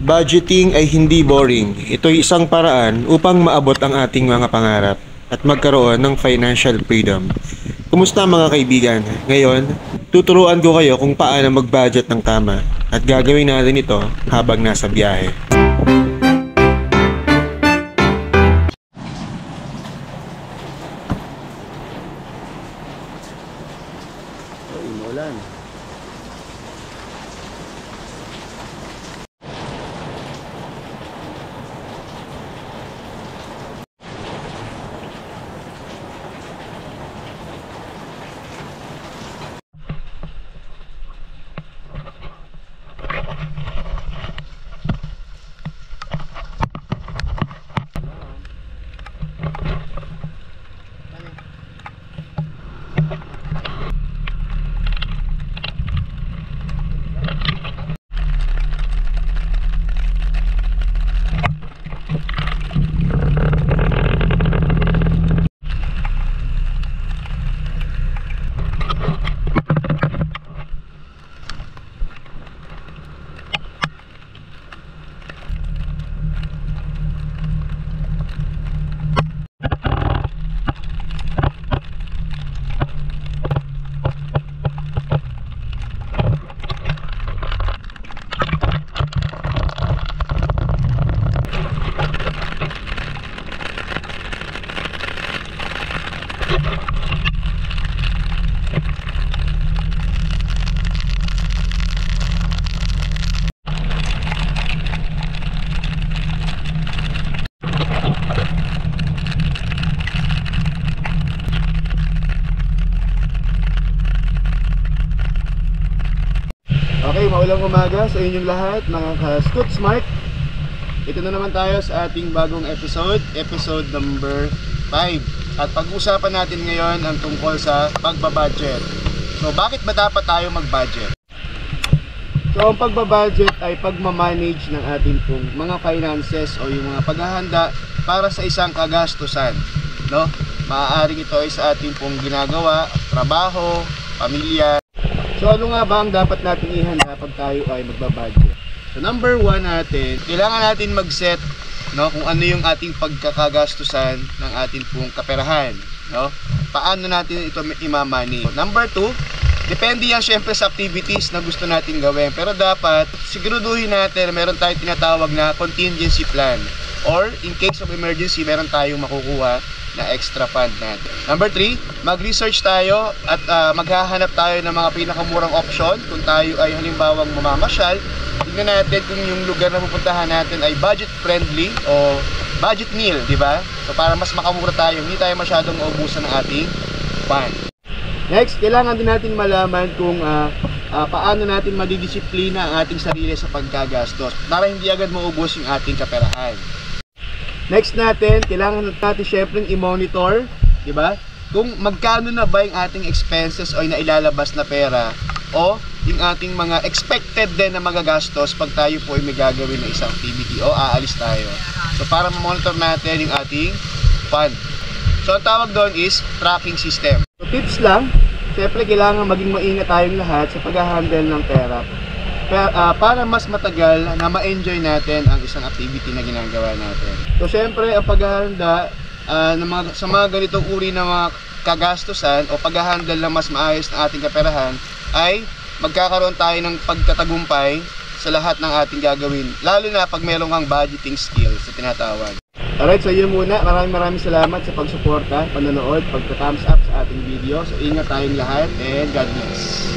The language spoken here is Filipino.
Budgeting ay hindi boring. Ito'y isang paraan upang maabot ang ating mga pangarap at magkaroon ng financial freedom. Kumusta mga kaibigan? Ngayon, tuturuan ko kayo kung paano mag-budget ng tama at gagawin natin ito habang nasa biyahe. Umulan. Okay, maulang umaga sa inyong lahat mga ka-Scoot Smart. Ito na naman tayo sa ating bagong episode number 5. At pag-usapan natin ngayon ang tungkol sa pagbabudget. So, bakit ba dapat tayo mag-budget? So, ang pagbabudget ay pagmamanage ng ating mga finances o yung mga paghahanda para sa isang kagastusan, no? Maaaring ito ay sa ating ginagawa, trabaho, pamilya. So ano nga ba ang dapat natin ihanda pag tayo ay magbabudget? So number 1 natin, kailangan natin mag-set, no, kung ano yung ating pagkakagastusan ng ating kaperahan, no? Paano natin ito i-manage? Number 2, depende yan syempre sa activities na gusto natin gawin. Pero dapat siguraduhin natin meron tayong tinatawag na contingency plan, or in case of emergency meron tayong makukuha na extra fund natin. Number 3, mag-research tayo at maghahanap tayo ng mga pinakamurang option. Kung tayo ay halimbawang mamamasyal, tingnan natin kung yung lugar na pupuntahan natin ay budget friendly o budget meal, di ba? So para mas makamura tayo, hindi tayo masyadong maubusan ng ating fund. Next, kailangan din natin malaman kung paano natin madidisiplina ang ating sarili sa paggagastos para hindi agad maubos yung ating kaperahan. Next natin, kailangan natin syempre i-monitor, di ba? Kung magkano na ba yung ating expenses o yung nailalabas na pera o yung ating mga expected din na magagastos pag tayo po ay may gagawin na isang activity o aalis tayo. So para ma-monitor natin yung ating fund. So ang tawag doon is tracking system. So tips lang, syempre kailangan maging maingat tayong lahat sa pag-handle ng pera. Para mas matagal na ma-enjoy natin ang isang activity na ginagawa natin. So syempre ang paghahanda sa mga ganitong uri ng mga kagastusan o pag-handle na mas maayos ng ating kaperahan ay magkakaroon tayo ng pagtatagumpay sa lahat ng ating gagawin, lalo na pag meron kang budgeting skills sa tinatawag. Alright, so yun muna. Maraming salamat sa pagsuporta, panonood, pagka-thumbs up sa ating video. So ingat tayong lahat and God bless.